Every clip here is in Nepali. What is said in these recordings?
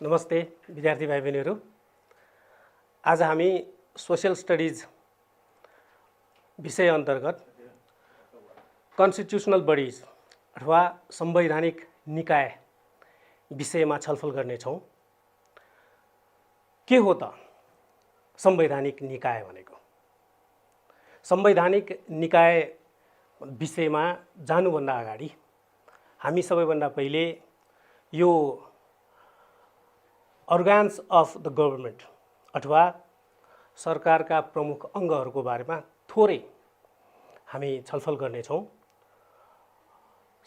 नमस्ते विद्यार्थी भाइ बहिनीहरू। आज हामी सोशल स्टडिज विषय अन्तर्गत कन्स्टिट्युसनल बडिज अथवा संवैधानिक निकाय विषयमा छलफल गर्नेछौँ। के हो त संवैधानिक निकाय भनेको? संवैधानिक निकाय विषयमा जानुभन्दा अगाडि हामी सबैभन्दा पहिले यो अर्गान्स अफ द गभर्नमेन्ट अथवा सरकारका प्रमुख अङ्गहरूको बारेमा थोरै हामी छलफल गर्नेछौँ।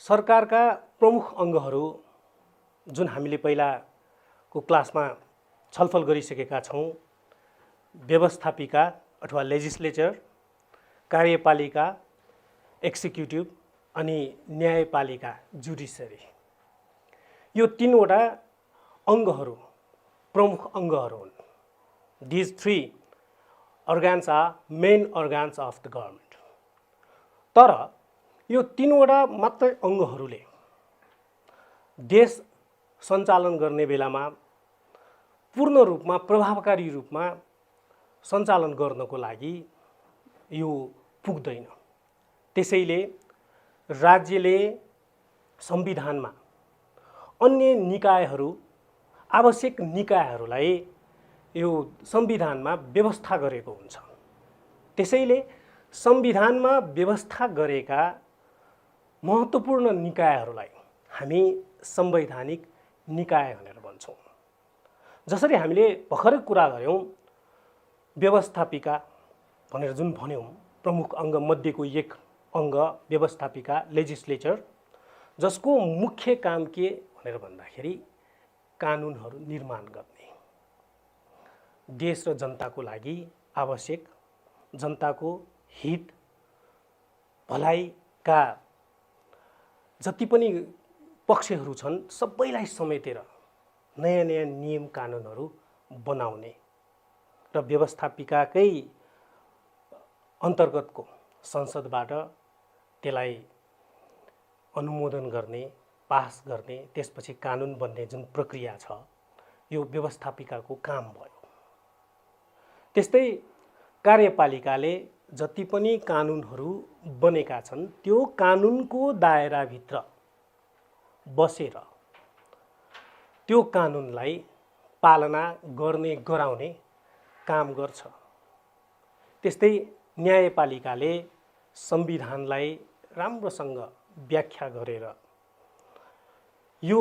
सरकारका प्रमुख अङ्गहरू जुन हामीले पहिलाको क्लासमा छलफल गरिसकेका छौँ, व्यवस्थापिका अथवा लेजिस्लेचर, कार्यपालिका एक्जिक्युटिभ अनि न्यायपालिका जुडिसियरी, यो तीनवटा अङ्गहरू प्रमुख अङ्गहरू हुन्। These three organs are main organs of the government. तर यो तीनवटा मात्रै अङ्गहरूले देश सञ्चालन गर्ने बेलामा पूर्ण रूपमा प्रभावकारी रूपमा सञ्चालन गर्नको लागि यो पुग्दैन। त्यसैले राज्यले संविधानमा अन्य निकायहरू, आवश्यक निकायहरूलाई यो संविधानमा व्यवस्था गरेको हुन्छ। त्यसैले संविधानमा व्यवस्था गरेका महत्त्वपूर्ण निकायहरूलाई हामी संवैधानिक निकाय भनेर भन्छौँ। जसरी हामीले भर्खरै कुरा गऱ्यौँ, व्यवस्थापिका भनेर जुन भन्यौँ, प्रमुख अङ्ग मध्येको एक अङ्ग व्यवस्थापिका लेजिस्लेचर, जसको मुख्य काम के भनेर भन्दाखेरि कानुनहरू निर्माण गर्ने, देश र जनताको लागि आवश्यक, जनताको हित भलाइका जति पनि पक्षहरू छन् सबैलाई समेटेर नयाँ नयाँ नियम कानुनहरू बनाउने र व्यवस्थापिकाकै अन्तर्गतको संसदबाट त्यसलाई अनुमोदन गर्ने, पास गर्ने, त्यसपछि कानुन बन्ने जुन प्रक्रिया छ, यो व्यवस्थापिकाको काम भयो। त्यस्तै कार्यपालिकाले जति पनि कानुनहरू बनेका छन् त्यो कानुनको दायराभित्र बसेर त्यो कानुनलाई पालना गर्ने, गराउने काम गर्छ। त्यस्तै न्यायपालिकाले संविधानलाई राम्रोसँग व्याख्या गरेर यो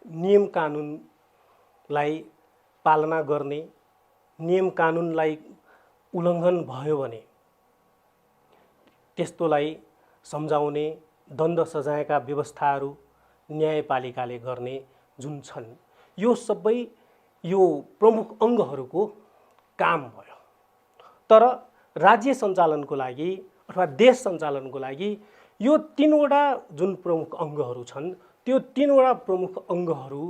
नियम कानुनलाई पालना गर्ने, नियम कानुनलाई उल्लङ्घन भयो भने त्यस्तोलाई सम्झाउने, दण्ड सजायका व्यवस्थाहरू न्यायपालिकाले गर्ने जुन छन्, यो सबै यो प्रमुख अङ्गहरूको काम भयो। तर राज्य सञ्चालनको लागि अथवा देश सञ्चालनको लागि यो तीनवटा जुन प्रमुख अङ्गहरू छन्, त्यो तीनवटा प्रमुख अङ्गहरू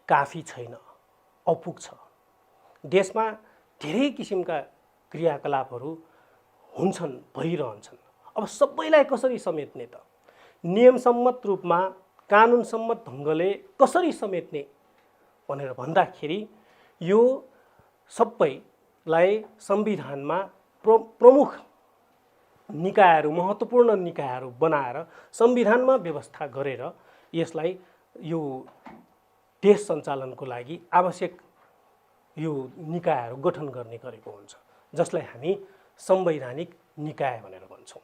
काफी छैन, अपुग छ। देशमा धेरै किसिमका क्रियाकलापहरू हुन्छन्, भइरहन्छन्। अब सबैलाई कसरी समेट्ने त? नियमसम्मत रूपमा, कानुनसम्मत ढङ्गले कसरी समेट्ने भनेर भन्दाखेरि यो सबैलाई संविधानमा प्रमुख निकायहरू, महत्त्वपूर्ण निकायहरू बनाएर संविधानमा व्यवस्था गरेर यसलाई यो देश सञ्चालनको लागि आवश्यक यो निकायहरू गठन गर्ने गरेको हुन्छ, जसलाई हामी संवैधानिक निकाय भनेर भन्छौँ।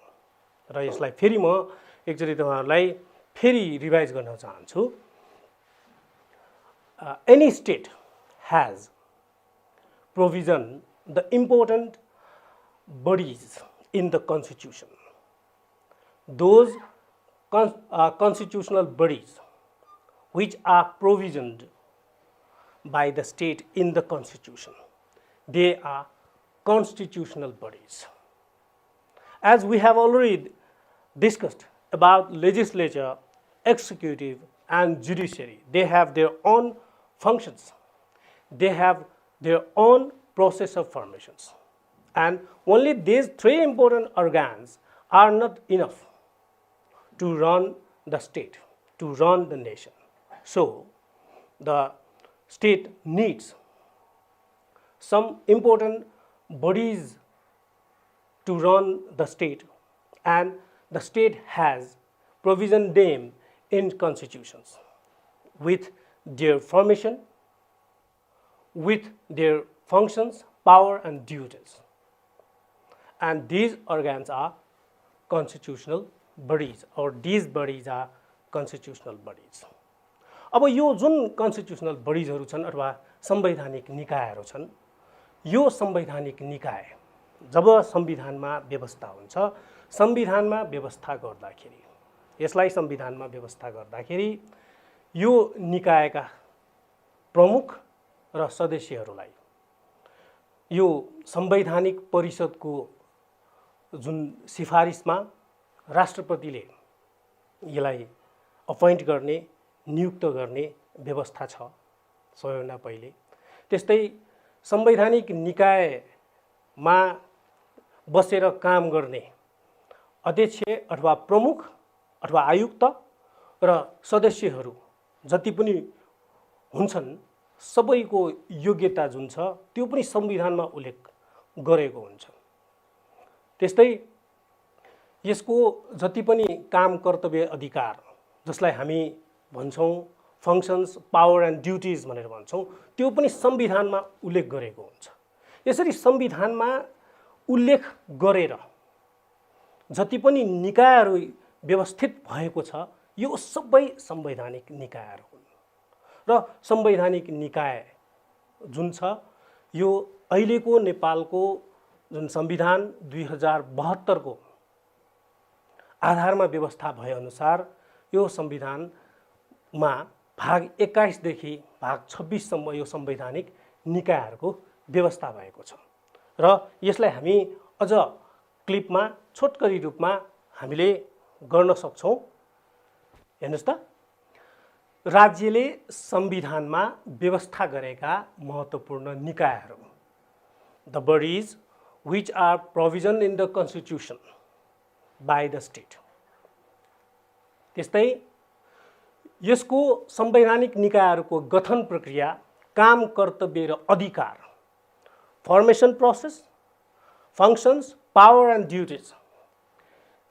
र यसलाई फेरि म एकचोटि तपाईँहरूलाई फेरि रिभाइज गर्न चाहन्छु। Any state has provision the important bodies in the constitution. Those constitutional bodies which are provisioned by the state in the constitution, they are constitutional bodies. As we have already discussed about legislature, executive and judiciary, they have their own functions, they have their own process of formations, and only these three important organs are not enough to run the state, to run the nation. So the state needs some important bodies to run the state, and the state has provisioned them in constitutions with their formation, with their functions, power and duties. And these organs are constitutional bodies, or these bodies are constitutional bodies. अब यो जुन constitutional bodiesहरु छन् अथवा संवैधानिक निकायहरु छन्, यो संवैधानिक निकाय जब संविधानमा व्यवस्था हुन्छ, संविधानमा व्यवस्था गर्दाखेरि, यसलाई संविधानमा व्यवस्था गर्दाखेरि यो निकायका प्रमुख र सदस्यहरूलाई यो संवैधानिक परिषदको जुन सिफारिसमा राष्ट्रपतिले यसलाई अपॉइन्ट गर्ने, नियुक्त गर्ने व्यवस्था छ सबैभन्दा पहिले। त्यस्तै संवैधानिक निकायमा बसेर काम गर्ने अध्यक्ष अथवा प्रमुख अथवा आयुक्त र सदस्यहरू जति पनि हुन्छन्, सबैको योग्यता जुन छ त्यो पनि संविधानमा उल्लेख गरेको हुन्छ। त्यस्तै यसको जति पनि काम कर्तव्य अधिकार, जसलाई हामी भन्छौं फंक्शन्स, पावर एन्ड ड्युटीज भनेर भन्छौं, त्यो पनि संविधानमा उल्लेख गरेको हुन्छ। यसरी संविधानमा उल्लेख गरेर जति पनि निकायहरू व्यवस्थित भएको छ, यो सबै संवैधानिक निकायहरू हुन्। र संवैधानिक निकाय जुन छ यो अहिलेको नेपालको जुन संविधान 2072 को आधारमा व्यवस्था भए अनुसार यो संविधानमा भाग 21 देखि भाग 26 सम्म यो संवैधानिक निकायहरूको व्यवस्था भएको छ। र यसलाई हामी अझ क्लिपमा छोटकरी रूपमा हामीले गर्न सक्छौं। हेर्नुस् त, राज्यले संविधानमा व्यवस्था गरेका महत्त्वपूर्ण निकायहरू, the bodies which are provisioned in the constitution by the state। त्यस्तै यसको संवैधानिक निकायहरूको गठन प्रक्रिया, काम कर्तव्य र अधिकार, formation process, functions, power and duties,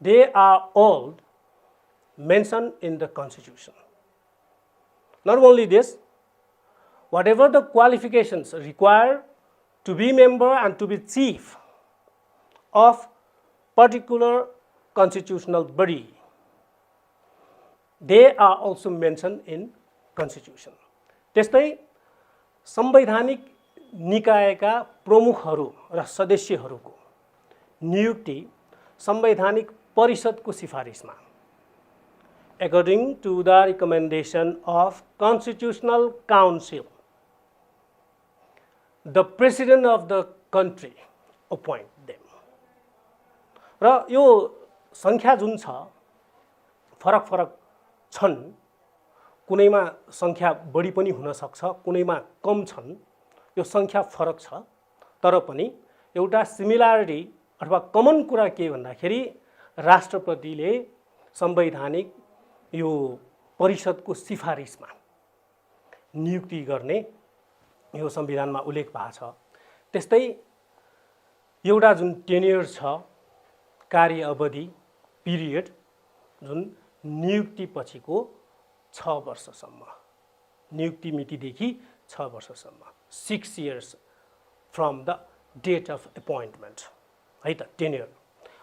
they are all mentioned in the constitution. Not only this, whatever the qualifications required to be member and to be chief of particular constitutional body, they are also mentioned in constitution। त्यस्तै संवैधानिक निकायका प्रमुखहरू र सदस्यहरूको नियुक्ति संवैधानिक परिषदको सिफारिसमा, according to the recommendation of Constitutional Council, the president of the country appoint them। र यो संख्या जुन छ फरक फरक छन्, कुनैमा संख्या बढी पनि हुन सक्छ, कुनैमा कम छन्, यो संख्या फरक छ। तर पनि एउटा सिमिलरिटी अथवा कमन कुरा के भन्दाखेरि राष्ट्रपतिले संवैधानिक यो परिषदको सिफारिसमा नियुक्ति गर्ने यो संविधानमा उल्लेख भएको छ। त्यस्तै एउटा जुन टेन्युर छ, कार्य अवधि, पिरियड, जुन नियुक्ति पछिको 6 वर्षसम्म, नियुक्ति मितिदेखि 6 वर्षसम्म, 6 years from the date of appointment, है त टेन्युर।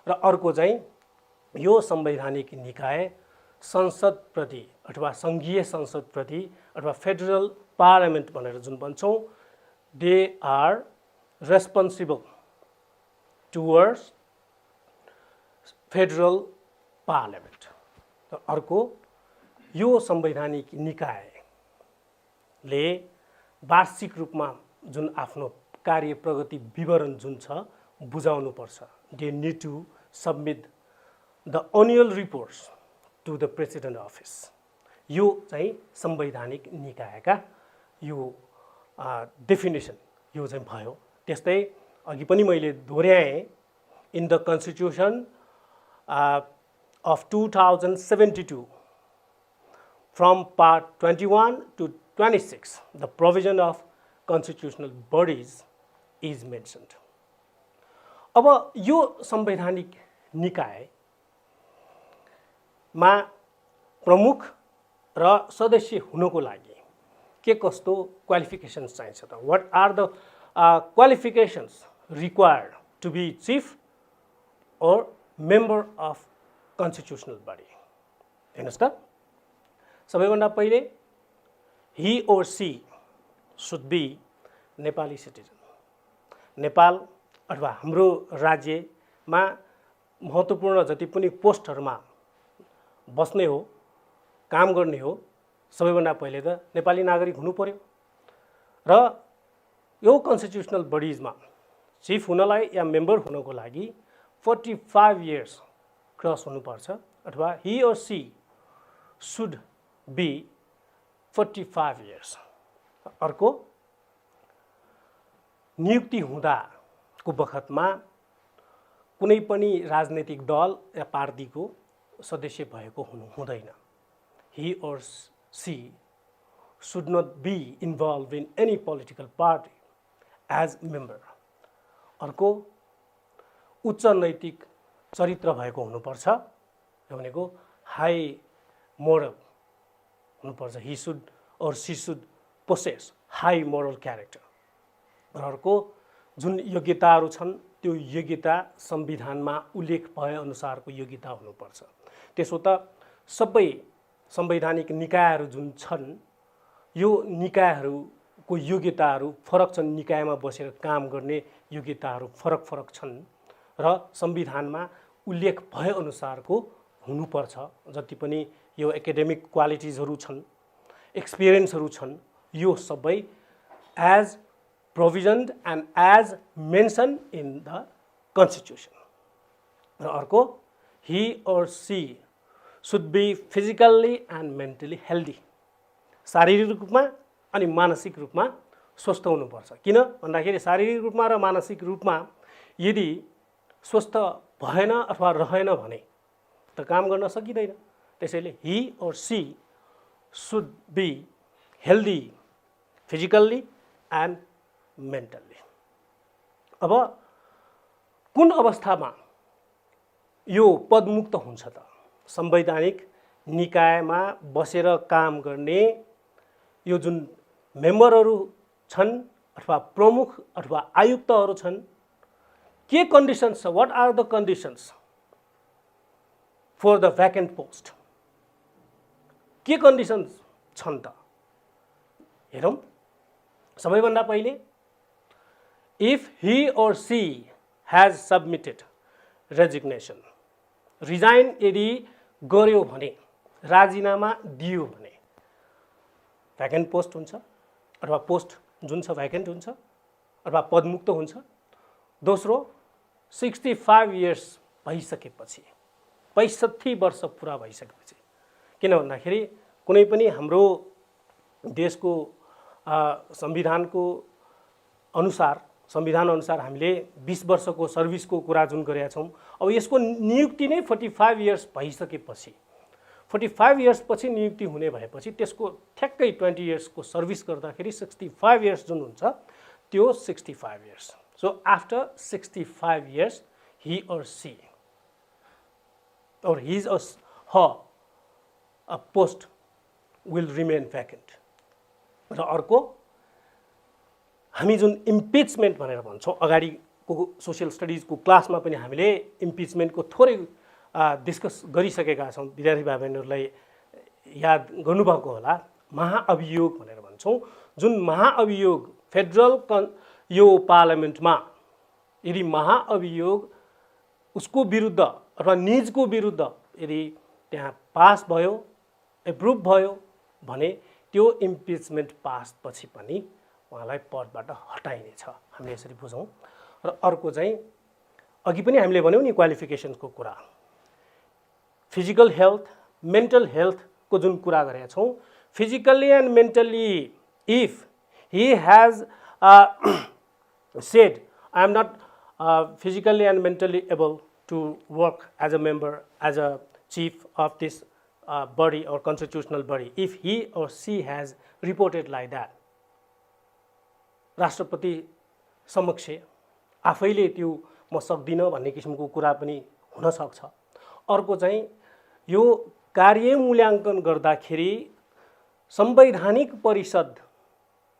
र अर्को चाहिँ यो संवैधानिक निकाय संसदप्रति अथवा संघीय संसदप्रति अथवा फेडरल पार्लियामेन्ट भनेर जुन भन्छौं, they are responsible towards federal parliament. र अर्को यो संवैधानिक निकायले वार्षिक रूपमा जुन आफ्नो कार्य प्रगति विवरण जुन छ बुझाउनु पर्छ, they need to submit the annual reports to the president office. यो चाहिँ संवैधानिक निकायका यो डेफिनेसन यो चाहिँ भयो। त्यस्तै अघि पनि मैले दोहोर्याएँ, in the constitution of 2072 from part 21 to 26, the provision of constitutional bodies is mentioned. अब यो संवैधानिक निकायमा प्रमुख र सदस्य हुनको लागि के कस्तो क्वालिफिकेशन्स चाहिन्छ त? What are the qualifications required to be chief or member of constitutional body? हेर्नुस् त, सबैभन्दा पहिले he or she should be Nepali citizen. Nepal अथवा हाम्रो राज्यमा महत्त्वपूर्ण जति पनि पोस्टहरुमा बस्ने हो, काम गर्ने हो, सबैभन्दा पहिले त नेपाली नागरिक हुनु पर्यो. र यो कन्स्टिट्युसनल बडीजमा चिफ हुनलाई या मेम्बर हुनको लागि 45 years क्रस हुनुपर्छ अथवा he or she should be 45 years. अर्को, नियुक्ति हुँदाको बखतमा कुनै पनि राजनीतिक दल या पार्टीको सदस्य भएको हुनु हुँदैन. He or she should not be involved in any political party as member. अर्को, उच्च नैतिक चरित्र भएको हुनुपर्छ. यो भनेको हाई मोरल हुनुपर्छ. he should or she should possess high moral character. र अर्को, जुन योग्यताहरू छन् त्यो योग्यता संविधानमा उल्लेख भए अनुसारको योग्यता हुनुपर्छ. त्यसो त सबै संवैधानिक निकायहरू जुन छन् यो निकायहरूको योग्यताहरू फरक छन्. निकायमा बसेर काम गर्ने योग्यताहरू फरक फरक छन् र संविधानमा उल्लेख भए अनुसारको हुनुपर्छ. जति पनि यो एकाडेमिक क्वालिटिजहरू छन्, एक्सपिरियन्सहरू छन्, यो सबै as provisioned and as mention in the constitution. र अर्को, he or she should be physically and mentally healthy. शारीरिक रूपमा अनि मानसिक रूपमा स्वस्थ हुनुपर्छ. किन भन्दाखेरि शारीरिक रूपमा र मानसिक रूपमा यदि स्वस्थ भएन अथवा रहेन भने त काम गर्न सकिँदैन. त्यसैले he or she should be healthy physically and mentally. अब कुन अवस्थामा यो पदमुक्त हुन्छ त? संवैधानिक निकायमा बसेर काम गर्ने यो जुन मेम्बरहरू छन् अथवा प्रमुख अथवा आयुक्तहरू छन्, के कन्डिसन्स छ? What are the conditions for the vacant post? के कन्डिसन्स छन् त? हेरौँ. सबैभन्दा पहिले, if he or she has submitted resignation, resign यदि गर्यो भने, राजीनामा दियो भने भ्याकेन्ट पोस्ट हुन्छ अथवा पोस्ट जुन छ भ्याकेन्ट हुन्छ अथवा पदमुक्त हुन्छ. दोस्रो, 65 इयर्स भइसकेपछि, 65 वर्ष पुरा भइसकेपछि. किन भन्दाखेरि कुनै पनि हाम्रो देशको संविधानको अनुसार, संविधान अनुसार हामीले 20 वर्षको सर्भिसको कुरा जुन गरेका छौँ, अब यसको नियुक्ति नै 45 इयर्स भइसकेपछि, 45 इयर्स पछि नियुक्ति हुने भएपछि त्यसको ठ्याक्कै 20 इयर्सको सर्भिस गर्दाखेरि 65 इयर्स जुन हुन्छ त्यो 65 years. So after 65 years, he or she or his or her a post will remain vacant. र अर्को, हामी जुन इम्पिचमेन्ट भनेर भन्छौँ, अगाडिको सोसियल स्टडिजको क्लासमा पनि हामीले इम्पिचमेन्टको थोरै डिस्कस गरिसकेका छौँ. विद्यार्थी भाइ बहिनीहरूलाई याद गर्नुभएको होला. महाअभियोग भनेर भन्छौँ. जुन महाअभियोग फेडरल यो पार्लियामेन्टमा यदि महाअभियोग उसको विरुद्ध अथवा निजको विरुद्ध यदि त्यहाँ पास भयो, एप्रुभ भयो भने त्यो इम्पिचमेन्ट पास पछि पनि उहाँलाई पदबाट हटाइनेछ. हामीले यसरी बुझौँ. र अर्को चाहिँ अघि पनि हामीले भन्यौँ नि क्वालिफिकेसनको कुरा, फिजिकल हेल्थ, मेन्टल हेल्थको जुन कुरा गरेका छौँ, physically and mentally if he has said, I am not physically and mentally able to work as a member, as a chief of this body or constitutional body. If he or she has reported like that. राष्ट्रपति समक्ष आफैले त्यो म सक्दिनँ भन्ने किसिमको कुरा पनि हुन सक्छ। अर्को चाहिँ यो कार्य मूल्याङ्कन गर्दाखेरि संवैधानिक परिषद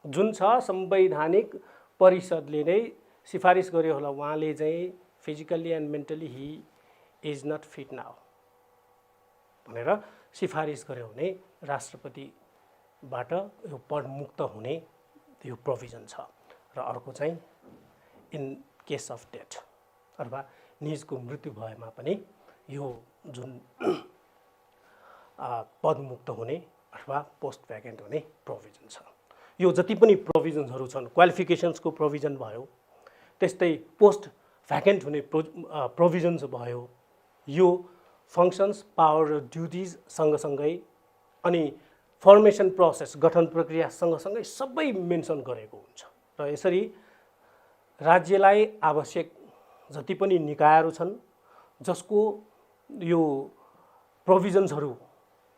जुन छ, संवैधानिक परिषदले नै सिफारिस गर्यो होला, उहाँले चाहिँ physically and mentally he is not fit now भनेर सिफारिस गर्यो भने राष्ट्रपतिबाट यो पदमुक्त हुने यो प्रोभिजन छ। र अर्को चाहिँ इन केस अफ डेथ अथवा निजको मृत्यु भएमा पनि यो जुन पदमुक्त हुने अथवा पोस्ट भ्याकेन्ट हुने प्रोभिजन छ। यो जति पनि प्रोभिजन्सहरू छन्, क्वालिफिकेसन्सको प्रोभिजन भयो, त्यस्तै पोस्ट भ्याकेन्ट हुने प्रोभिजन्स भयो, यो फङ्सन्स पावर र ड्युटिज सँगसँगै अनि फर्मेसन प्रोसेस गठन प्रक्रिया सँगसँगै सबै मेन्सन गरेको हुन्छ। र यसरी राज्यलाई आवश्यक जति पनि निकायहरू छन् जसको यो प्रोभिजन्सहरू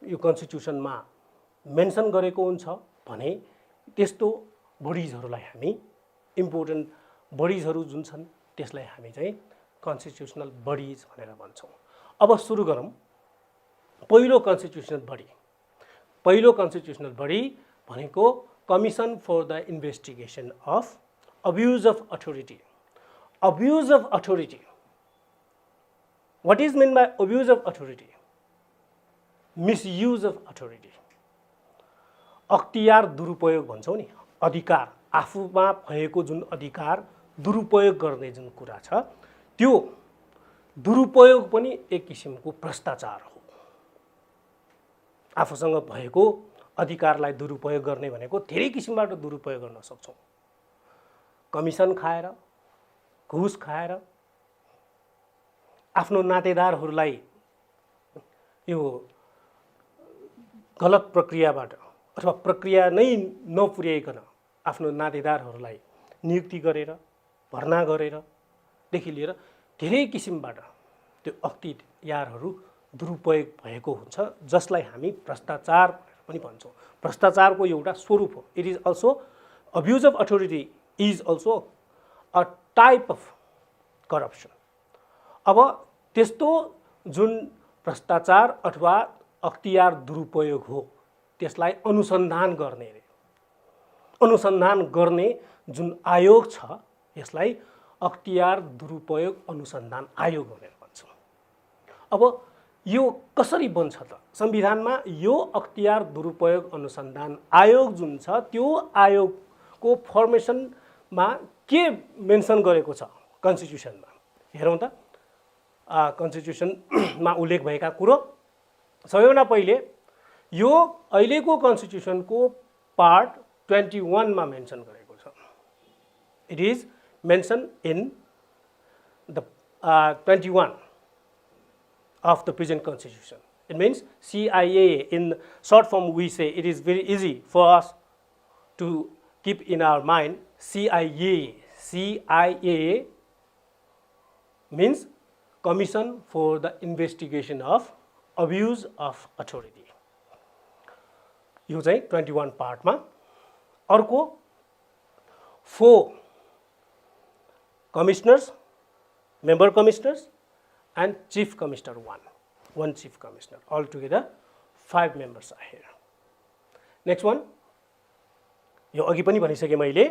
यो कन्स्टिट्युसनमा मेन्सन गरेको हुन्छ भने त्यस्तो बडिजहरूलाई हामी इम्पोर्टेन्ट बडिजहरू जुन छन् त्यसलाई हामी चाहिँ कन्स्टिट्युसनल बडिज भनेर भन्छौँ। अब सुरु गरौँ पहिलो कन्स्टिट्युसनल बडी। पहिलो कन्स्टिट्युसनल बडी भनेको commission for the investigation of abuse of authority. Abuse of authority, what is mean by abuse of authority? Misuse of authority, अख्तियार दुरुपयोग भन्छौँ नि, अधिकार आफूमा भएको जुन अधिकार दुरुपयोग गर्ने जुन कुरा छ त्यो दुरुपयोग पनि एक किसिमको भ्रष्टाचार हो। आफूसँग भएको अधिकारलाई दुरुपयोग गर्ने भनेको धेरै किसिमबाट दुरुपयोग गर्न सक्छौँ। कमिसन खाएर, घुस खाएर, आफ्नो नातेदारहरूलाई यो गलत प्रक्रियाबाट अथवा प्रक्रिया नै नपुर्याइकन आफ्नो नातेदारहरूलाई नियुक्ति गरेर, भर्ना गरेरदेखि लिएर धेरै किसिमबाट त्यो अख्तियारहरू दुरुपयोग भएको हुन्छ, जसलाई हामी भ्रष्टाचार पनि भन्छौँ। भ्रष्टाचारको एउटा स्वरूप हो। It is also abuse of authority is also a type of corruption. अब त्यस्तो जुन भ्रष्टाचार अथवा अख्तियार दुरुपयोग हो त्यसलाई अनुसन्धान गर्ने जुन आयोग छ यसलाई अख्तियार दुरुपयोग अनुसन्धान आयोग भनेर भन्छौँ। अब यो कसरी बन्छ त? संविधानमा यो अख्तियार दुरुपयोग अनुसन्धान आयोग जुन छ त्यो आयोगको फर्मेसनमा के मेन्सन गरेको छ कन्स्टिट्युसनमा? हेरौँ त कन्स्टिट्युसनमा उल्लेख भएका कुरो। सबैभन्दा पहिले यो अहिलेको कन्स्टिट्युसनको पार्ट 21 मा मेन्सन गरेको छ। It is mention in the 21 of the present constitution. It means CIA. In short form we say, it is very easy for us to keep in our mind CIA. CIA means Commission for the Investigation of Abuse of Authority. यो चाहिँ 21 पार्टमा। अर्को 4 commissioners, member commissioners and chief commissioner one chief commissioner, altogether 5 members are here. Next one, यो अघि पनि भनिसके मैले,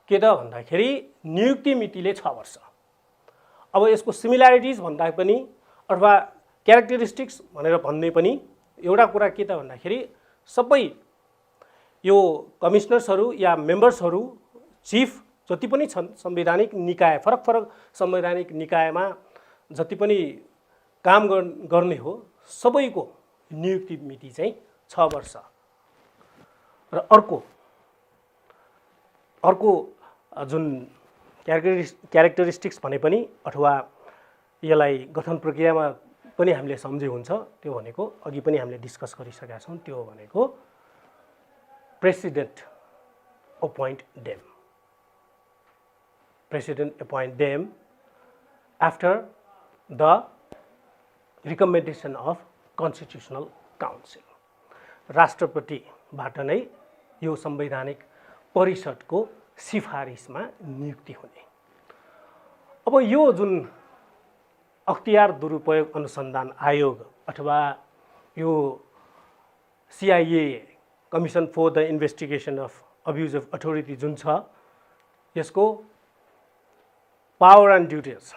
के त भन्दाखेरि नियुक्ति मितिले 6 वर्ष। अब यसको सिमिल्यारिटिज भन्दा पनि अथवा क्यारेक्टरिस्टिक्स भनेर भन्ने पनि एउटा कुरा के त भन्दाखेरि सबै यो कमिश्नर्सहरू या मेम्बर्सहरू, चिफ जति पनि छन् संवैधानिक निकाय, फरक फरक संवैधानिक निकायमा जति पनि काम गर्ने हो सबैको नियुक्ति मिति चाहिँ 6 वर्ष। र अर्को जुन क्यारेक्टरिस्टिक्स भने पनि अथवा यसलाई गठन प्रक्रियामा पनि हामीले सम्झे हुन्छ, त्यो भनेको अघि पनि हामीले डिस्कस गरिसकेका छौँ, त्यो भनेको president appoint them. President appoint them after the recommendation of Constitutional Council. राष्ट्रपतिबाट नै यो संवैधानिक परिषदको सिफारिसमा नियुक्ति हुने। अब यो जुन अख्तियार दुरुपयोग अनुसन्धान आयोग अथवा यो CIA commission for the investigation of abuse of authority जुन छ, यसको power and duties,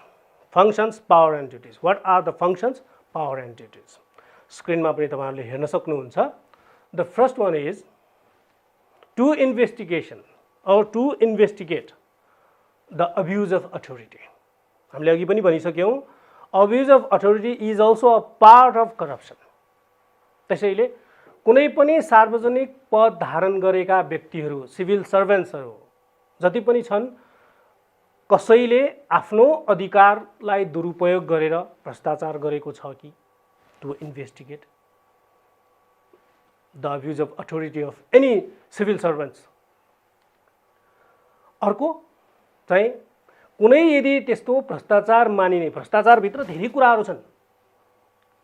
functions, power and duties, what are the functions, power and duties, स्क्रिनमा पनि तपाईहरुले हेर्न सक्नुहुन्छ। The first one is to investigation or to investigate the abuse of authority. हामीले अघि पनि भनिसक्यौं, abuse of authority is also a part of corruption. त्यसैले कुनै पनि सार्वजनिक पद धारण गरेका व्यक्तिहरू, सिभिल सर्भेन्ट्सहरू जति पनि छन्, कसैले आफ्नो अधिकारलाई दुरुपयोग गरेर भ्रष्टाचार गरेको छ कि, to investigate the abuse of authority of any civil servants. अर्को चाहिँ कुनै यदि त्यस्तो भ्रष्टाचार मानिने, भ्रष्टाचारभित्र धेरै कुराहरू छन्,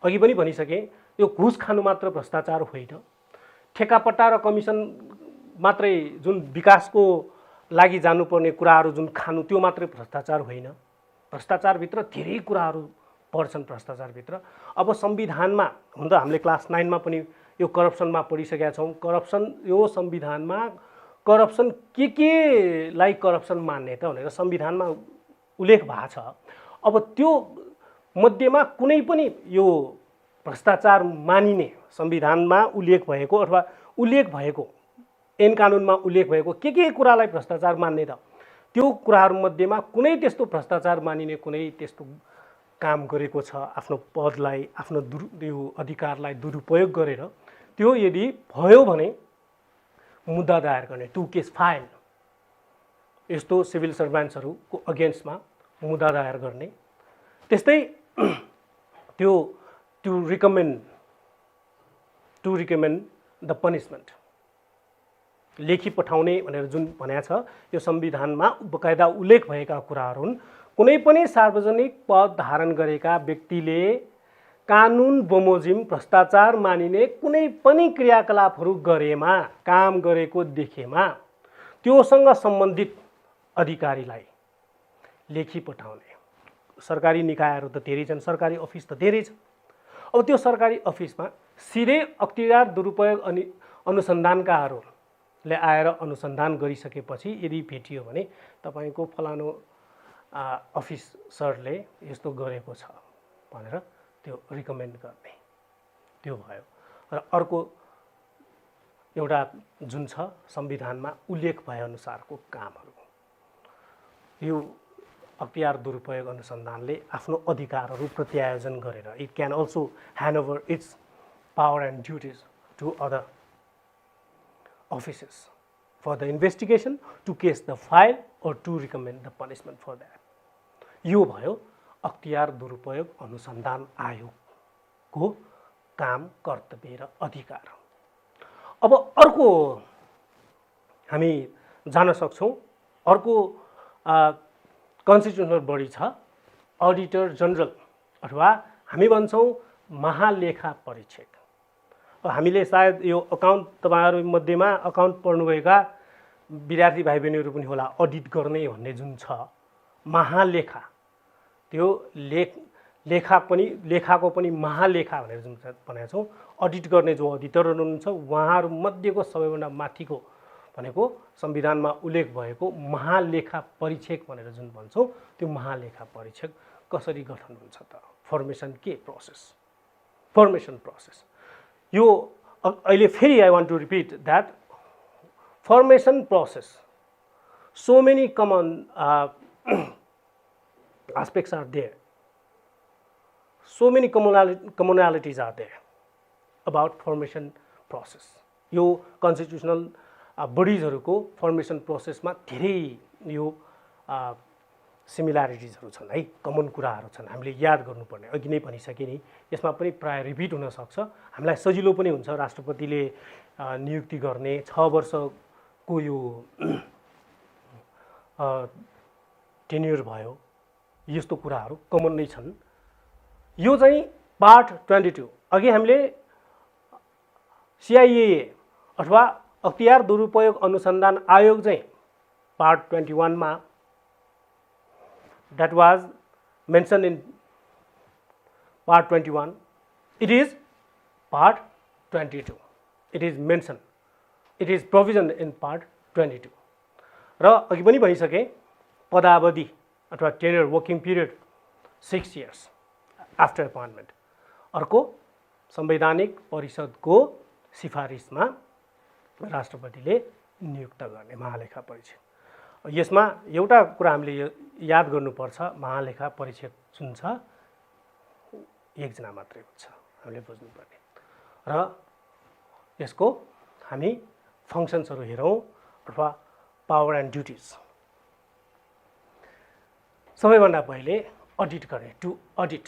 अघि पनि भनिसके, यो घुस खानु मात्र भ्रष्टाचार होइन, ठेकापट्टा र कमिसन मात्रै जुन विकासको लागि जानुपर्ने कुराहरू जुन खानु त्यो मात्रै भ्रष्टाचार होइन, भ्रष्टाचारभित्र धेरै कुराहरू पर्छन् भ्रष्टाचारभित्र। अब संविधानमा हुन त हामीले क्लास 9 मा पनि यो करप्सनमा पढिसकेका छौँ, करप्सन यो संविधानमा करप्सन के लाई करप्सन मान्ने त भनेर संविधानमा उल्लेख भएको छ। अब त्यो मध्येमा कुनै पनि यो भ्रष्टाचार मानिने संविधानमा उल्लेख भएको अथवा उल्लेख भएको ऐन कानुनमा उल्लेख भएको के कुरालाई भ्रष्टाचार मान्ने त, त्यो कुराहरू मध्येमा कुनै त्यस्तो भ्रष्टाचार मानिने कुनै त्यस्तो काम गरेको छ, आफ्नो पदलाई, आफ्नो यो अधिकारलाई दुरुपयोग गरेर, त्यो यदि भयो भने मुद्दा दायर गर्ने, टु केस फाइल, यस्तो सिभिल सर्भेन्ट्सहरूको अगेन्स्टमा मुद्दा दायर गर्ने। त्यस्तै त्यो टु रिकमेन्ड द पनिसमेन्ट, लेखी पठाउने भनेर जुन भनेको छ, यो संविधानमा बकायदा उल्लेख भएका कुराहरू हुन्। कुनै पनि सार्वजनिक पद धारण गरेका व्यक्तिले कानुन बमोजिम भ्रष्टाचार मानिने कुनै पनि क्रियाकलापहरू गरेमा, काम गरेको देखेमा, त्योसँग सम्बन्धित अधिकारीलाई लेखी पठाउने। सरकारी निकायहरू त धेरै छन्, सरकारी अफिस त धेरै छ। अब त्यो सरकारी अफिसमा सिधै अख्तियार दुरुपयोग अनुसन्धानकाहरूले आएर अनुसन्धान गरिसकेपछि यदि भेटियो भने तपाईको फलानो अफिसरले यस्तो गरेको छ भनेर त्यो रिकमेन्ड गर्ने, त्यो भयो। र अर्को एउटा जुन छ संविधानमा उल्लेख भए अनुसारको कामहरू, यो अख्तियार दुरुपयोग अनुसन्धानले आफ्नो अधिकारहरू प्रत्यायोजन गरेर, it can also hand over its power and duties to other offices for the investigation, to case the file or to recommend the punishment for that. यो भयो अख्तियार दुरुपयोग अनुसन्धान आयोगको काम, कर्तव्य र अधिकार। अब अर्को हामी जान सक्छौं, अर्को कन्स्टिट्युसनल बडी छ अडिटर जनरल अथवा हामी भन्छौं महालेखा परीक्षक। हामीले सायद यो अकाउन्ट, तपाईहरु मध्येमा अकाउन्ट पढ्नुभएका विद्यार्थी भाइ बहिनीहरु पनि होला, अडिट गर्ने भन्ने जुन छ महालेखा, त्यो लेखाको पनि महालेखा भनेर जुन भनेको छौं, अडिट गर्ने जो अडिटरहरु हुनुहुन्छ उहाँहरु मध्येको सबैभन्दा माथिको भनेको संविधानमा उल्लेख भएको महालेखा परीक्षक भनेर जुन भन्छौं, त्यो महालेखा परीक्षक कसरी गठन हुन्छ त? फर्मेसन के प्रोसेस, फर्मेसन प्रोसेस। यो अहिले फेरि I want to repeat that formation process, so many common aspects are there, so many commonalities are there about formation process. यो constitutional bodiesहरुको formation process मा धेरै यो सिमिलरिटिजहरु छन् है, कमन कुराहरु छन्, हामीले याद गर्नुपर्ने। अघि नै भनिसके नि, यसमा पनि प्राय रिपिट हुन सक्छ, हामीलाई सजिलो पनि हुन्छ। राष्ट्रपतिले नियुक्ति गर्ने 6 वर्षको यो टेन्युर भयो, यस्तो कुराहरु कमन नै छन्। यो चाहिँ पार्ट 22। अघि हामीले CIA अथवा अख्तियार दुरुपयोग अनुसन्धान आयोग चाहिँ पार्ट 21 मा that was mentioned in part 21, it is part 22. It is mentioned, it is provisioned in part 22. र अघि पनि भनिसके पदावधि अथवा tenure working period 6 years after appointment. अर्को संवैधानिक परिषदको सिफारिसमा राष्ट्रपतिले नियुक्त गर्ने महालेखा परीक्षक। यसमा एउटा कुरा हामीले याद गर्नुपर्छ, महालेखा परीक्षक जुन छ एकजना मात्रै हुन्छ, हामीले बुझ्नुपर्ने। र यसको हामी फङ्सन्सहरू हेरौँ अथवा पावर एन्ड ड्युटिज। सबैभन्दा पहिले अडिट गर्ने, to audit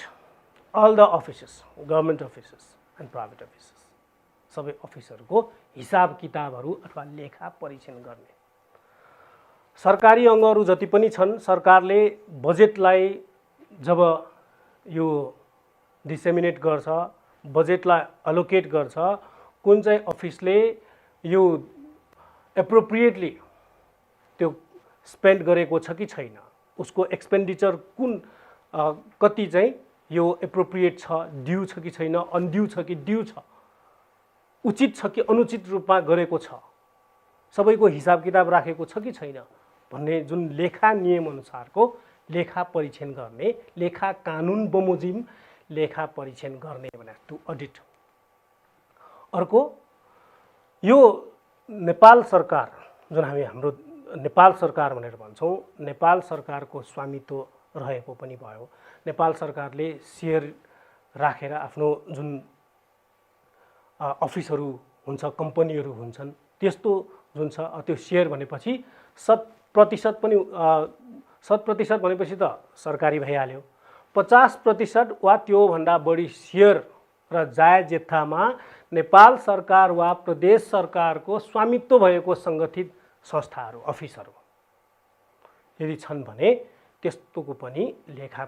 all the offices, government offices and private offices, सबै अफिसहरूको हिसाब किताबहरू अथवा लेखा परीक्षण गर्ने। सरकारी अङ्गहरू जति पनि छन्, सरकारले बजेटलाई जब यो डिसेमिनेट गर्छ, बजेटलाई अलोकेट गर्छ, कुन चाहिँ अफिसले यो एप्रोप्रिएटली त्यो स्पेन्ड गरेको छ कि छैन, उसको एक्सपेन्डिचर कुन कति चाहिँ यो एप्रोप्रिएट छ, ड्यू छ कि छैन, अनड्यू छ कि ड्यू छ, उचित छ कि अनुचित रूपमा गरेको छ, सबैको हिसाब किताब राखेको छ कि छैन भन्ने जुन लेखा नियम अनुसारको लेखा परीक्षण गर्ने, लेखा कानुन बमोजिम लेखा परीक्षण गर्ने भने टु अडिट। अर्को यो नेपाल सरकार जुन हामी हाम्रो नेपाल सरकार भनेर भन्छौँ, नेपाल सरकारको स्वामित्व रहेको पनि भयो। नेपाल सरकारले सेयर राखेर आफ्नो जुन अफिसहरू हुन्छ, कम्पनीहरू हुन्छन्, त्यस्तो जुन छ त्यो सेयर भनेपछि 100% पनि 100% भनेपछि त सरकारी भइहाल्यो। 50% वा त्योभन्दा बढी सेयर र जायज जत्थामा नेपाल सरकार वा प्रदेश सरकारको स्वामित्व भएको सङ्गठित संस्थाहरू, अफिसहरू यदि छन् भने त्यस्तोको पनि लेखा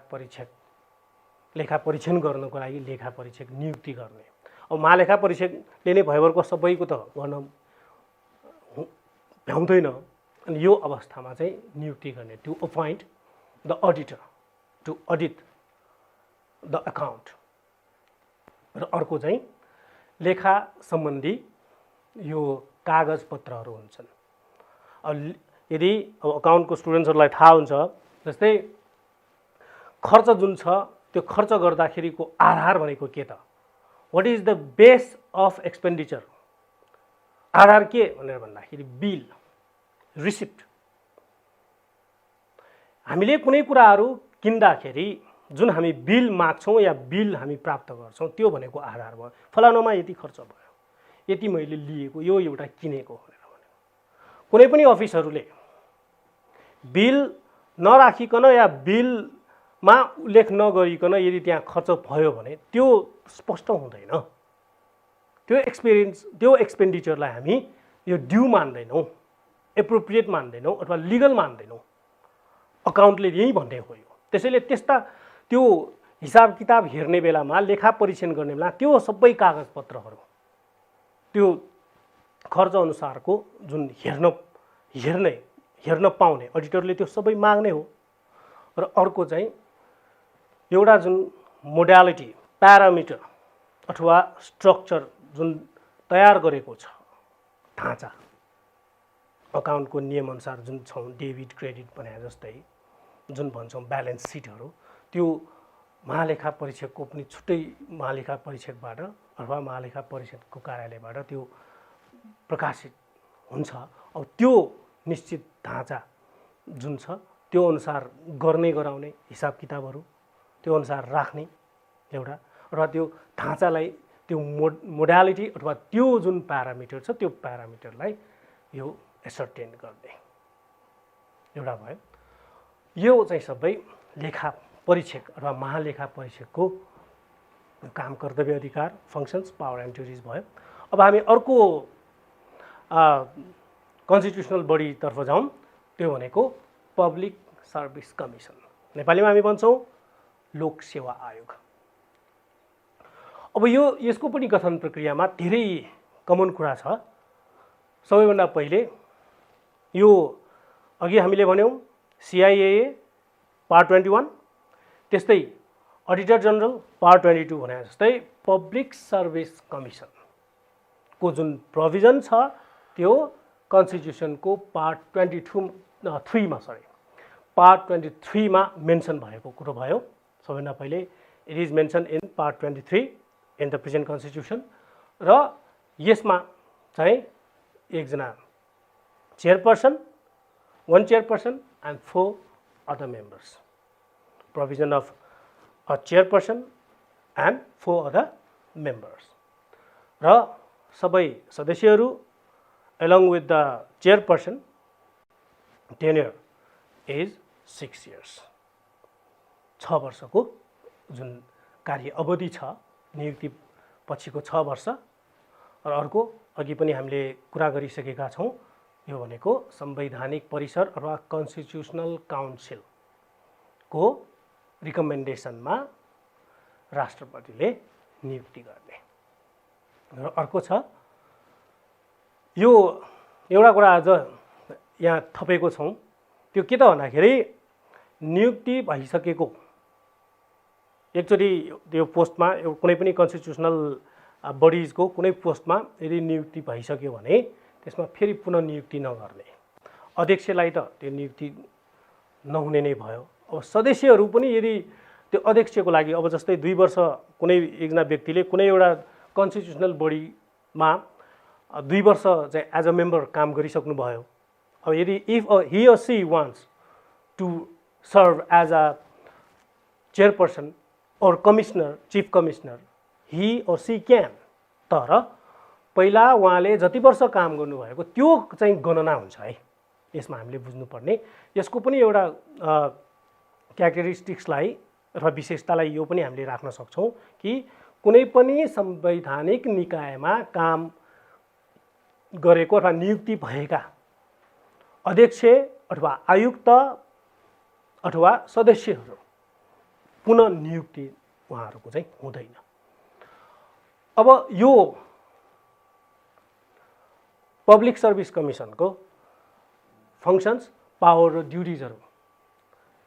परीक्षण गर्नको लागि लेखा परीक्षक नियुक्ति गर्ने। अब महालेखा परीक्षकले नै भयभरको सबैको त गर्न भ्याउँदैन, अनि यो अवस्थामा चाहिँ नियुक्ति गर्ने, to appoint the auditor to audit the account. र अर्को चाहिँ लेखा सम्बन्धी यो कागजपत्रहरू हुन्छन्। अब यदि अकाउन्टको स्टुडेन्ट्सहरूलाई थाहा हुन्छ, जस्तै खर्च जुन छ त्यो खर्च गर्दाखेरिको आधार भनेको के त, what is the base of expenditure, आधार के भनेर भन्दाखेरि बिल, रिसिप्ट। हामीले कुनै कुराहरू किन्दाखेरि जुन हामी बिल माग्छौँ या बिल हामी प्राप्त गर्छौँ त्यो भनेको आधार भयो। फलानामा यति खर्च भयो, यति मैले लिएको, यो एउटा किनेको भनेर भनेको। कुनै पनि अफिसहरूले बिल नराखिकन या बिलमा उल्लेख नगरिकन यदि त्यहाँ खर्च भयो भने त्यो स्पष्ट हुँदैन। त्यो एक्सपेन्डिचरलाई हामी यो ड्यू मान्दैनौँ, एप्रोप्रिएट मान्दैनौँ अथवा लिगल मान्दैनौँ। अकाउन्टले यही भन्ने हो। त्यसैले त्यस्ता त्यो हिसाब किताब हेर्ने बेलामा, लेखा परीक्षण गर्ने बेला त्यो सबै कागजपत्रहरू, त्यो खर्च अनुसारको जुन हेर्न पाउने अडिटरले त्यो सबै माग्ने हो। र अर्को चाहिँ एउटा जुन मोडालिटी, प्यारामिटर अथवा स्ट्रक्चर जुन तयार गरेको छ ढाँचा, अकाउन्टको नियमअनुसार जुन छौँ, डेबिट क्रेडिट भने जस्तै जुन भन्छौँ ब्यालेन्स सिटहरू, त्यो महालेखा परीक्षकको पनि छुट्टै महालेखा परीक्षकबाट अथवा महालेखा परीक्षकको कार्यालयबाट त्यो प्रकाशित हुन्छ। अब त्यो निश्चित ढाँचा जुन छ त्यो अनुसार गर्ने गराउने हिसाब किताबहरू त्यो अनुसार राख्ने एउटा, र त्यो ढाँचालाई त्यो मोडालिटी अथवा त्यो जुन प्यारामिटर छ त्यो प्यारामिटरलाई यो एसर्टेन गर्ने एउटा भयो। यो चाहिँ सबै लेखा परीक्षक अथवा महालेखा परीक्षकको काम, कर्तव्य, अधिकार, फङ्सन्स, पावर एन्ड ड्युटिज भयो। अब हामी अर्को कन्स्टिट्युसनल बडीतर्फ जाउँ, त्यो भनेको पब्लिक सर्भिस कमिसन, नेपालीमा हामी भन्छौँ लोक सेवा आयोग। अब यसको पनि गठन प्रक्रियामा धेरै कमन कुरा छ। सबैभन्दा पहिले यो अघि हामीले भन्यौँ CIAA पार्ट 21, त्यस्तै अडिटर जनरल पार्ट 22 भने जस्तै पब्लिक सर्भिस कमिसनको जुन प्रोभिजन छ त्यो कन्स्टिट्युसनको पार्ट 3 मा मेन्सन भएको कुरो भयो। सबैभन्दा पहिले it is mention in part 23 in the present constitution र यसमा चाहिँ एकजना chairperson, 1 chairperson and 4 other members. Provision of a chairperson and 4 other members. र सबै सदस्यहरू along with the chairperson tenure is 6 years. 6 वर्षको जुन कार्य अवधि छ नियुक्ति पछिको 6 वर्ष र अर्को अघि पनि हामीले कुरा गरिसकेका छौँ यो भनेको संवैधानिक परिषद अथवा कन्स्टिट्युसनल काउन्सिलको रिकमेन्डेसनमा राष्ट्रपतिले नियुक्ति गर्ने र अर्को छ यो एउटा कुरा अझ यहाँ थपेको छौँ त्यो के त भन्दाखेरि नियुक्ति भइसकेको एकचोटि त्यो पोस्टमा कुनै पनि कन्स्टिट्युसनल बडिजको कुनै पोस्टमा यदि नियुक्ति भइसक्यो भने त्यसमा फेरि पुनः नियुक्ति नगर्ने, अध्यक्षलाई त त्यो नियुक्ति नहुने नै भयो। अब सदस्यहरू पनि यदि त्यो अध्यक्षको लागि अब जस्तै 2 वर्ष कुनै एकजना व्यक्तिले कुनै एउटा कन्स्टिट्युसनल बडीमा 2 वर्ष चाहिँ एज अ मेम्बर काम गरिसक्नु भयो, अब यदि if he or she wants to serve as a chairperson or commissioner, chief commissioner, he or she can, तर पहिला उहाँले जति वर्ष काम गर्नुभएको त्यो चाहिँ गणना हुन्छ है। यसमा हामीले बुझ्नुपर्ने यसको पनि एउटा क्यारेक्टरिस्टिक्सलाई र विशेषतालाई यो पनि हामीले राख्न सक्छौँ कि कुनै पनि संवैधानिक निकायमा काम गरेको अथवा नियुक्ति भएका अध्यक्ष अथवा आयुक्त अथवा सदस्यहरू पुनः नियुक्ति उहाँहरूको चाहिँ हुँदैन। अब यो पब्लिक सर्भिस कमिसनको फङ्सन्स, पावर र ड्युटिजहरू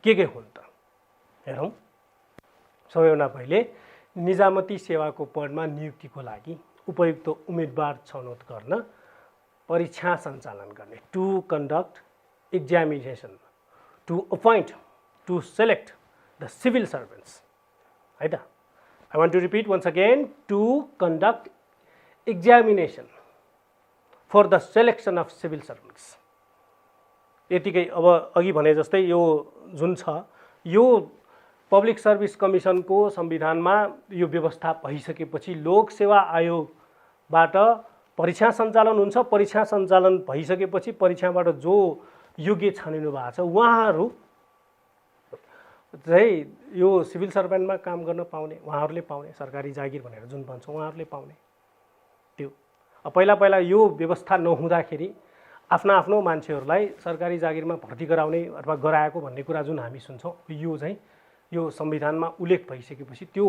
के हुन् त हेरौँ। सबैभन्दा पहिले निजामती सेवाको पदमा नियुक्तिको लागि उपयुक्त उम्मेदवार छनौट गर्न परीक्षा सञ्चालन गर्ने, to conduct examination, to appoint, to select the civil servants है त। I want to repeat once again, to conduct examination for the selection of civil servants. यतिकै अब अघि भने जस्तै यो जुन छ यो पब्लिक सर्भिस कमिसनको संविधानमा यो व्यवस्था भइसकेपछि लोक सेवा आयोगबाट परीक्षा सञ्चालन हुन्छ। परीक्षा सञ्चालन भइसकेपछि परीक्षाबाट जो योग्य छानिनु भएको छ उहाँहरू चाहिँ यो सिभिल सर्भेन्टमा काम गर्न पाउने, उहाँहरूले पाउने, सरकारी जागिर भनेर जुन भन्छौँ उहाँहरूले पाउने। त्यो पहिला यो व्यवस्था नहुँदाखेरि आफ्नो मान्छेहरूलाई सरकारी जागिरमा भर्ती गराउने अथवा गराएको भन्ने कुरा जुन हामी सुन्छौँ यो चाहिँ यो संविधानमा उल्लेख भइसकेपछि त्यो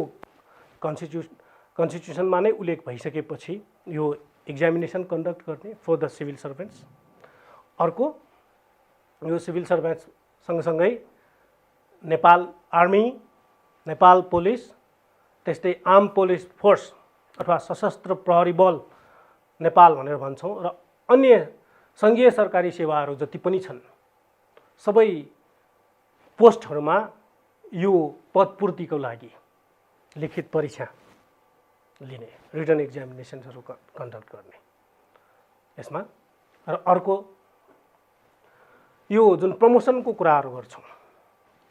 कन्स्टिट्युसनमा नै उल्लेख भइसकेपछि यो एक्जामिनेसन कन्डक्ट गर्ने फर द सिभिल सर्भेन्ट्स। अर्को यो सिभिल सर्भेन्ट्स सँगसँगै नेपाल आर्मी, नेपाल पुलिस, त्यस्तै आर्म पुलिस फोर्स अथवा सशस्त्र प्रहरी बल नेपाल भनेर भन्छौँ र अन्य सङ्घीय सरकारी सेवाहरू जति पनि छन् सबै पोस्टहरूमा यो पदपूर्तिको लागि लिखित परीक्षा लिने, रिटन एक्जामिनेसन्सहरू कन्डक्ट गर्ने यसमा। र अर्को यो जुन प्रमोसनको कुराहरू गर्छौँ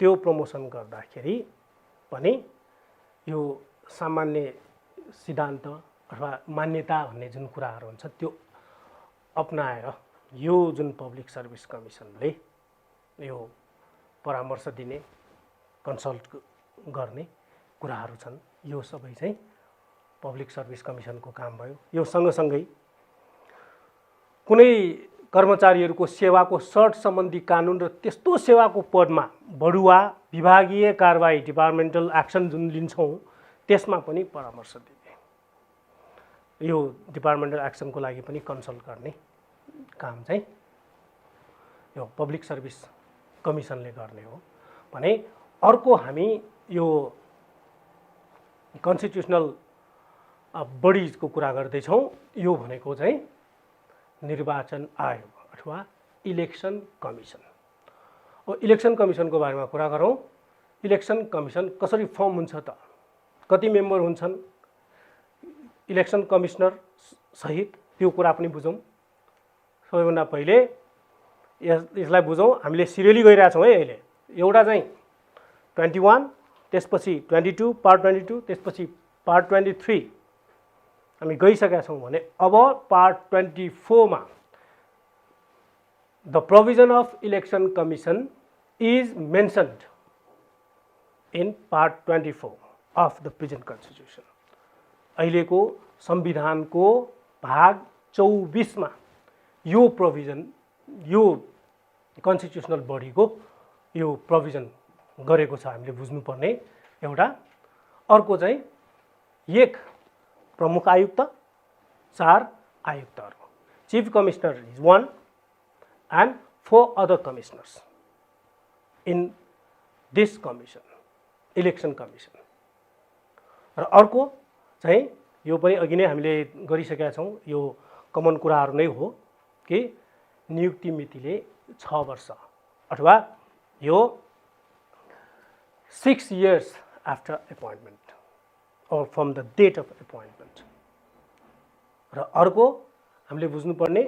त्यो प्रमोसन गर्दाखेरि पनि यो सामान्य सिद्धान्त अथवा मान्यता भन्ने जुन कुराहरू हुन्छ त्यो अपनाएर यो जुन पब्लिक सर्भिस कमिसनले यो परामर्श दिने, कन्सल्ट गर्ने कुराहरू छन् यो सबै चाहिँ पब्लिक सर्भिस कमिसनको काम भयो। यो सँगसँगै कुनै कर्मचारीहरूको सेवाको सर्ट सम्बन्धी कानुन र त्यस्तो सेवाको पदमा बढुवा, विभागीय कारबाही, डिपार्टमेन्टल एक्सन जुन लिन्छौँ त्यसमा पनि परामर्श दिने, यो डिपार्टमेन्टल एक्सनको लागि पनि कन्सल्ट गर्ने काम चाहिँ यो पब्लिक सर्भिस कमिसनले गर्ने हो भने अर्को हामी यो कन्स्टिट्युसनल बडिजको कुरा गर्दैछौँ। यो भनेको चाहिँ निर्वाचन आयोग अथवा इलेक्सन कमिसन हो। इलेक्सन कमिसनको बारेमा कुरा गरौँ। इलेक्सन कमिसन कसरी फर्म हुन्छ त, कति मेम्बर हुन्छन्, इलेक्सन कमिसनर सहित त्यो कुरा पनि बुझौँ। सबैभन्दा पहिले यसलाई बुझौँ। हामीले सिरियली गइरहेछौँ है। अहिले एउटा चाहिँ 21, त्यसपछि 22 पार्ट 22, त्यसपछि पार्ट 23 हामी गइसकेका छौँ भने अब पार्ट 24 मा the provision of election commission is mentioned in part 24 of the present constitution. अहिलेको संविधानको भाग 24 मा यो प्रोभिजन, यो कन्स्टिट्युसनल बडीको यो प्रोभिजन गरेको छ हामीले बुझ्नुपर्ने एउटा। अर्को चाहिँ एक प्रमुख आयुक्त, 4 आयुक्तहरू, chief commissioner is 1 and 4 other commissioners in this commission, election commission। र अर्को चाहिँ यो पनि अघि नै हामीले गरिसकेका छौँ, यो कमन कुराहरू नै हो कि नियुक्ति मितिले 6 वर्ष अथवा यो 6 years after appointment or from the date of appointment। र अर्को हामीले बुझ्नुपर्ने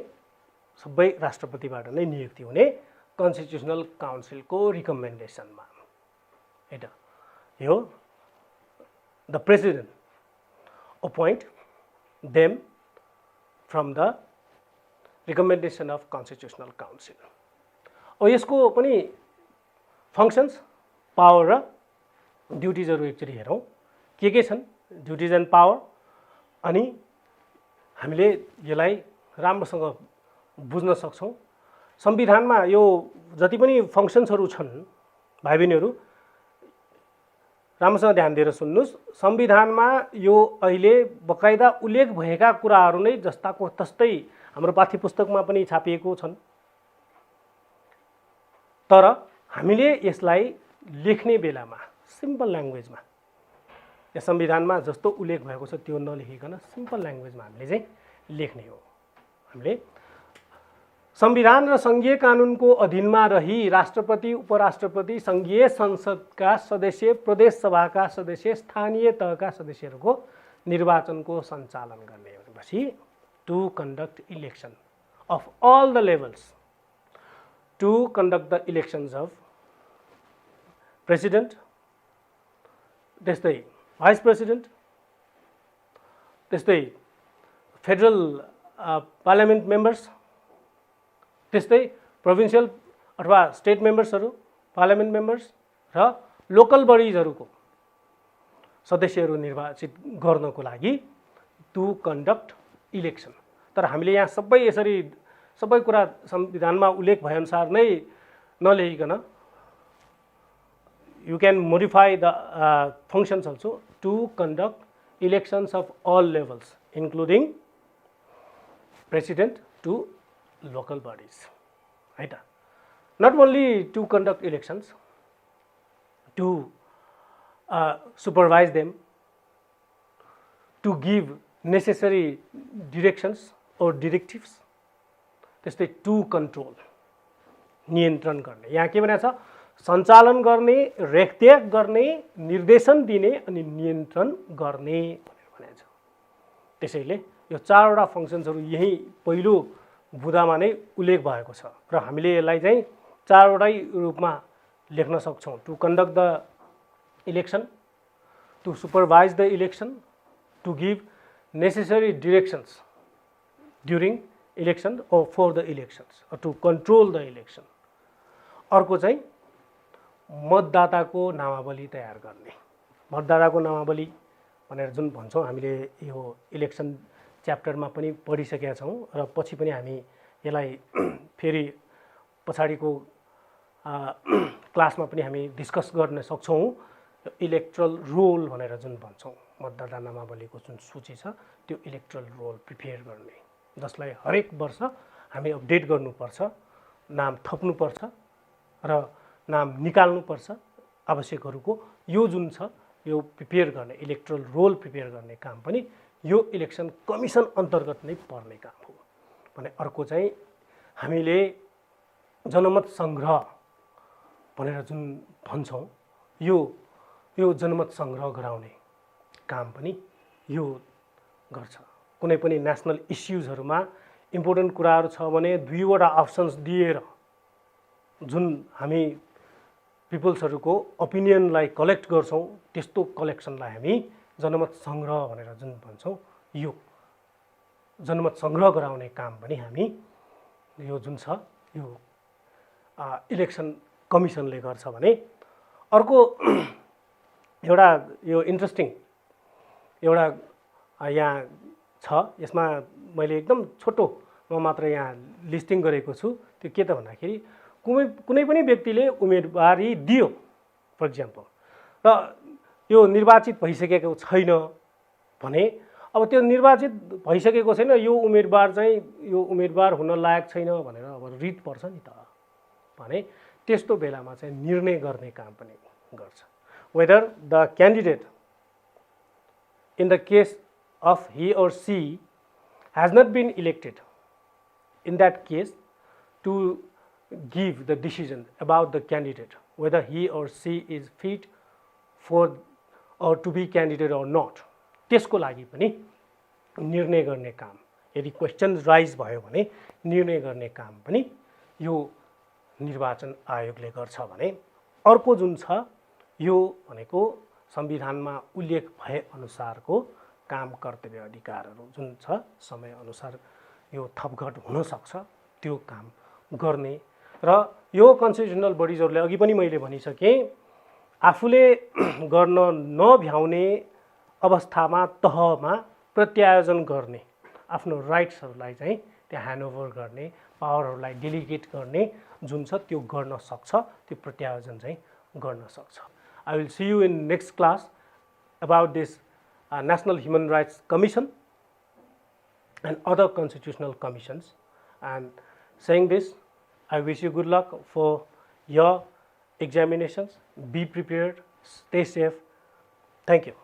सबै राष्ट्रपतिबाट नै नियुक्ति हुने कन्स्टिट्युसनल काउन्सिलको रिकमेन्डेसनमा हैन। यो the president appoint them from the recommendation of constitutional council. अब यसको पनि फङ्सन्स, पावर र ड्युटिजहरू एकचोटि हेरौँ के छन् ड्युटिज एन्ड पावर। अनि हामीले यसलाई राम्रोसँग बुझ्न सक्छौँ। संविधानमा यो जति पनि फङ्सन्सहरू छन् भाइ बहिनीहरू राम्रोसँग ध्यान दिएर सुन्नुहोस्। संविधानमा यो अहिले बकाइदा उल्लेख भएका कुराहरू नै जस्ताको तस्तै हाम्रो पाठ्यपुस्तकमा पनि छापिएको छन्। तर हामीले यसलाई लेख्ने बेलामा सिम्पल ल्याङ्ग्वेजमा, या संविधानमा जस्तो उल्लेख भएको छ त्यो नलेखिकन सिम्पल ल्याङ्ग्वेजमा हामीले चाहिँ लेख्ने हो। हामीले संविधान र संघीय कानुनको अधीनमा रही राष्ट्रपति, उपराष्ट्रपति, संघीय संसदका सदस्य, प्रदेश सभाका सदस्य, स्थानीय तहका सदस्यहरूको निर्वाचनको सञ्चालन गर्ने भनेपछि to conduct election of all the levels, to conduct the elections of president, त्यस्तै भाइस प्रेसिडेन्ट, त्यस्तै फेडरल पार्लियामेन्ट मेम्बर्स, त्यस्तै प्रोभिन्सियल अथवा स्टेट मेम्बर्सहरू, पार्लियामेन्ट मेम्बर्स र लोकल बडिजहरूको सदस्यहरू निर्वाचित गर्नको लागि टु कन्डक्ट इलेक्सन। तर हामीले यहाँ सबै यसरी सबै कुरा संविधानमा उल्लेख भएअनुसार नै नलेखिकन you can modify the functions also to conduct elections of all levels including president to local bodies, right? Not only to conduct elections, to supervise them, to give necessary directions or directives, त्यस्तै टु कन्ट्रोल, नियन्त्रण गर्ने। यहाँ के भनेको छ, सञ्चालन गर्ने, रेखदेख गर्ने, निर्देशन दिने अनि नियन्त्रण गर्ने भनेर भनेको छ। त्यसैले यो चारवटा फङ्सन्सहरू यही पहिलो बुदामा नै उल्लेख भएको छ र हामीले यसलाई चाहिँ चारवटै रूपमा लेख्न सक्छौँ। To conduct the election, to supervise the election, to give necessary directions during election or for the elections or to control the election। अर्को चाहिँ मतदाताको नामावली तयार गर्ने। मतदाताको नामावली भनेर जुन भन्छौँ हामीले यो इलेक्सन च्याप्टरमा पनि पढिसकेका छौँ र पछि पनि हामी यसलाई फेरि पछाडिको क्लासमा पनि हामी डिस्कस गर्न सक्छौँ। इलेक्ट्रल रोल भनेर जुन भन्छौँ, मतदाता नामावलीको जुन सूची छ त्यो इलेक्ट्रल रोल प्रिपेयर गर्ने, जसलाई हरेक वर्ष हामी अपडेट गर्नुपर्छ, नाम थप्नुपर्छ र नाम निकाल्नुपर्छ आवश्यकहरूको। यो जुन छ यो प्रिपेयर गर्ने इलेक्टोरल रोल प्रिपेयर गर्ने काम पनि यो इलेक्सन कमिसन अन्तर्गत नै पर्ने काम हो भने अर्को चाहिँ हामीले जनमत सङ्ग्रह भनेर जुन भन्छौँ यो जनमत सङ्ग्रह गराउने काम पनि यो गर्छ। कुनै पनि नेसनल इस्युजहरूमा इम्पोर्टेन्ट कुराहरू छ भने 2वटा अप्सन्स दिएर जुन हामी पिपल्सहरूको ओपिनियनलाई कलेक्ट गर्छौँ त्यस्तो कलेक्सनलाई हामी जनमत सङ्ग्रह भनेर जुन भन्छौँ यो जनमत सङ्ग्रह गराउने काम पनि हामी यो जुन छ यो इलेक्सन कमिसनले गर्छ भने अर्को एउटा यो इन्ट्रेस्टिङ एउटा यहाँ छ। यसमा मैले एकदम छोटोमा मात्र यहाँ लिस्टिङ गरेको छु। त्यो के त भन्दाखेरि कुनै पनि व्यक्तिले उम्मेदवारी दियो फर इक्जाम्पल र यो निर्वाचित भइसकेको छैन भने अब त्यो निर्वाचित भइसकेको छैन यो उम्मेदवार चाहिँ यो उम्मेदवार हुन लायक छैन भनेर अब रिट पर्छ नि त भने त्यस्तो बेलामा चाहिँ निर्णय गर्ने काम पनि गर्छ। Whether the candidate in the case of he or she has not been elected, in that case to give the decision about the candidate whether he or she is fit for or to be candidate or not, त्यसको लागि पनि निर्णय गर्ने काम यदि क्वेसन राइज भयो भने निर्णय गर्ने काम पनि यो निर्वाचन आयोगले गर्छ भने अर्को जुन छ यो भनेको संविधानमा उल्लेख भए अनुसारको काम कर्तव्य अधिकारहरू जुन छ समय अनुसार यो थपघट हुन सक्छ त्यो काम गर्ने र यो कन्स्टिट्युसनल बडिजहरूले अघि पनि मैले भनिसकेँ आफूले गर्न नभ्याउने अवस्थामा तहमा प्रत्यायोजन गर्ने आफ्नो राइट्सहरूलाई चाहिँ त्यहाँ ह्यान्डओभर गर्ने पावरहरूलाई डेलिगेट गर्ने जुन छ त्यो गर्न सक्छ त्यो प्रत्यायोजन चाहिँ गर्न सक्छ। I will see you in next class about this National Human Rights Commission and other constitutional commissions. And saying this, I wish you good luck for your examinations. Be prepared, stay safe. Thank you.